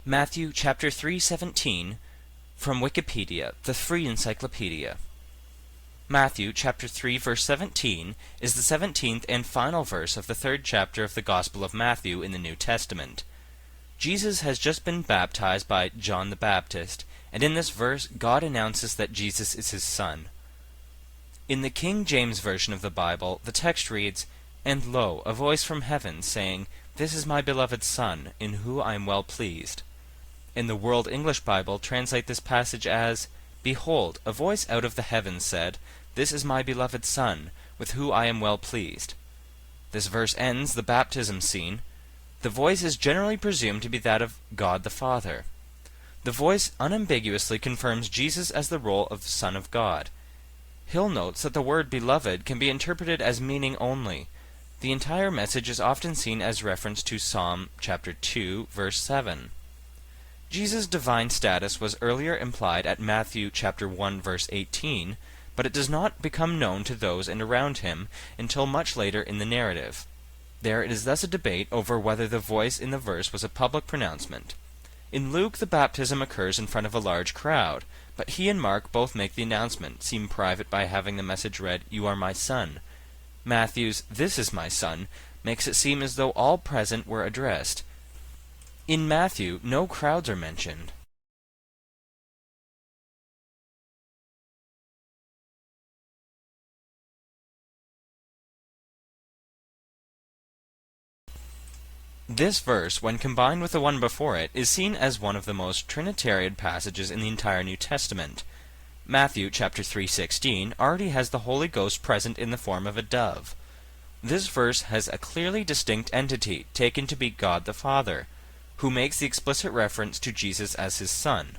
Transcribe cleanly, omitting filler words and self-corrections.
Matthew chapter 3:17 from Wikipedia, the free encyclopedia. Matthew chapter 3 verse 17 is the 17th and final verse of the 3rd chapter of the Gospel of Matthew in the New Testament. Jesus has just been baptized by John the Baptist, and in this verse God announces that Jesus is his son. In the King James Version of the Bible, the text reads, "And lo, a voice from heaven, saying, This is my beloved Son, in whom I am well pleased." In the World English Bible, translate this passage as, "Behold, a voice out of the heavens said, This is my beloved Son, with whom I am well pleased." This verse ends the baptism scene. The voice is generally presumed to be that of God the Father. The voice unambiguously confirms Jesus as the role of Son of God. Hill notes that the word beloved can be interpreted as meaning only. The entire message is often seen as reference to Psalm chapter 2, verse 7. Jesus' divine status was earlier implied at Matthew chapter 1, verse 18, but it does not become known to those in and around him until much later in the narrative. There is thus a debate over whether the voice in the verse was a public pronouncement. In Luke, the baptism occurs in front of a large crowd, but he and Mark both make the announcement seem private by having the message read, "You are my son." Matthew's "This is my son" makes it seem as though all present were addressed. In Matthew, no crowds are mentioned. This verse, when combined with the one before it, is seen as one of the most Trinitarian passages in the entire New Testament. Matthew chapter 3:16 already has the Holy Ghost present in the form of a dove. This verse has a clearly distinct entity, taken to be God the Father, who makes the explicit reference to Jesus as his son.